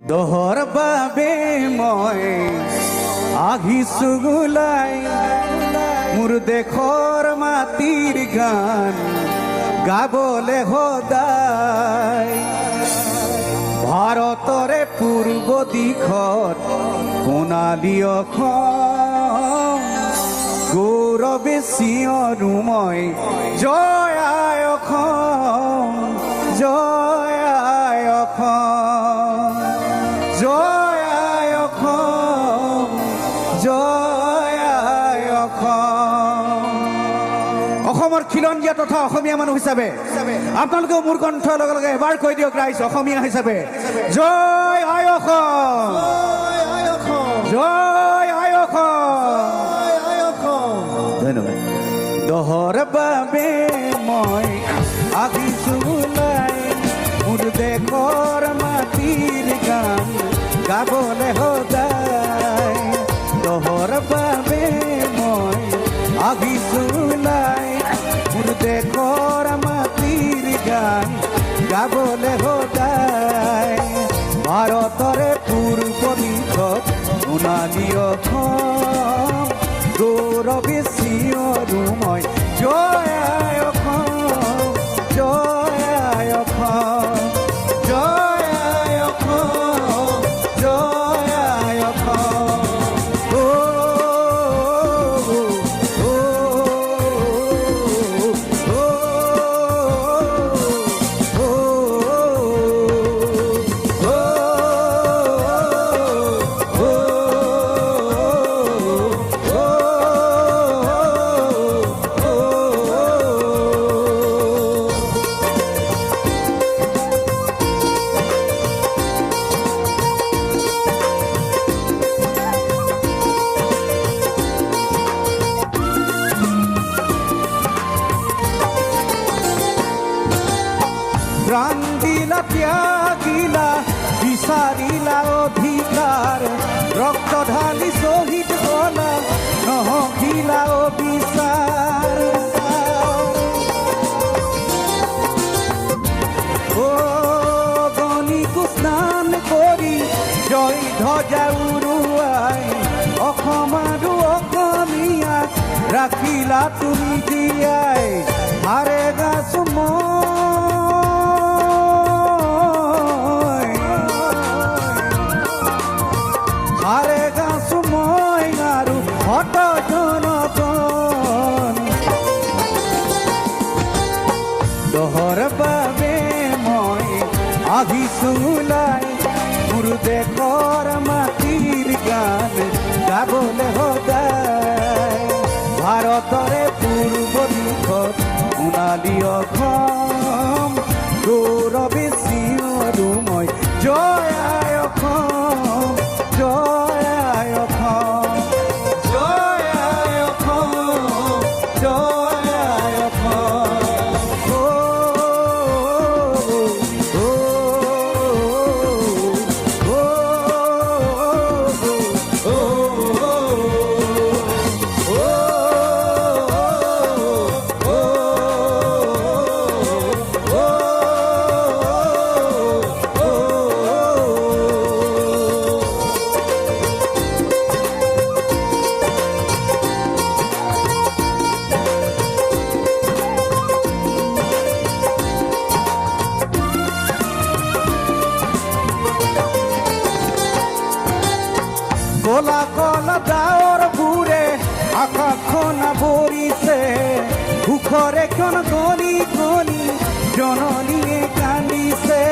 দহৰ বাবে মই আহিছো ওলাই মোৰ দেশৰ মাটিৰ গান গাবলে সদায় ভাৰতৰে পূৰ্ব দিশত সোণালী অসম গৌৰৱে চিঞৰো মই জয় আই অসম জয় আই অসম জয় আই অসম জয় আই অসম। অসমৰ খিলঞ্জীয়া তথা অসমীয়া মানুহ হিচাপে আপোনালোকেও মোৰ কণ্ঠৰ লগে লগে এবাৰ কৈ দিয়ক ৰাইজ অসমীয়া হিচাপে জয় আই অসম জয় আই অসম। ধন্যবাদ। দহৰ বাবে মই আহিছো ওলাই মোৰ দেশৰ মাটিৰ গান গাবলে সদায় দহৰ বাবে মই আহিছো ওলাই মোৰ দেশৰ মাটিৰ গান গাবলে সদায় ভাৰতৰে পূৰ্ব দিশত সোণালী অসম গৌৰৱে চিঞৰো মই জয় আই অসম জয় আই অসম জয় আই অসম জয় আই অসম। প্ৰাণ দিলা ত্যাগিলা বিচাৰিলা অধিকাৰ ৰক্ত ঢালি শ্বহীদ হলা নহকিলা অবিচাৰ গণিকো স্নান কৰি জয় ধ্বজা উৰুৱাই অসম আৰু অসমীয়াক ৰাখিলা তুমি জীয়াই হাৰে গাছো হাৰে গাছো মই আৰু হত জনগণ দহৰ বাবে মই আহিছো ওলাই মোৰ দেশৰ মাটিৰ গান গাবলে সদায় ভাৰতৰে পূৰ্ব দিশত সোণালী অসম গৌৰৱে চিঞৰো মই জয় আই অসম জয় আই অসম জয় আই অসম জয় আই অসম। কলা কলা ডাৱৰ বোৰে আকাশখন ভৰিছে সুখৰে ক্ষণ গণি গণি জননীয়ে কান্দিছে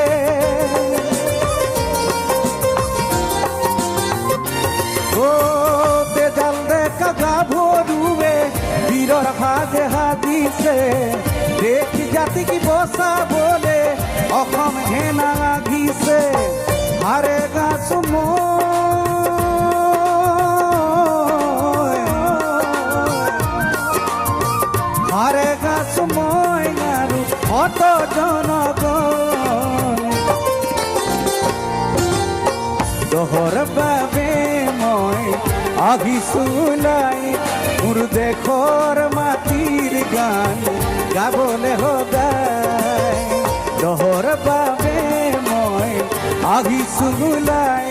তেজাল ডেকা গাভৰুৱে বীৰৰ সাজে সাজিছে দেশ জাতিক বচাবলে অসম হেনা লাগিছে হাৰে গাছো হাৰে গাছো মই আৰু হত জনগণ দহৰ বাবে মই আহিছো ওলাই মোৰ দেশৰ মাটিৰ গান গাবলে সদায় দহৰ বাবে মই আহিছোলাই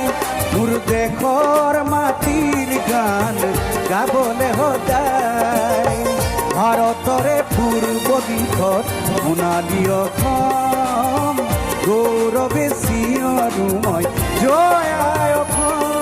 মোৰ দেশৰ মাটিৰ গান গাবলে সদায় ভাৰতৰে পূৰ্ব দিশত সোণালী অসম গৌৰৱে চিঞৰো মই জয় আই অসম।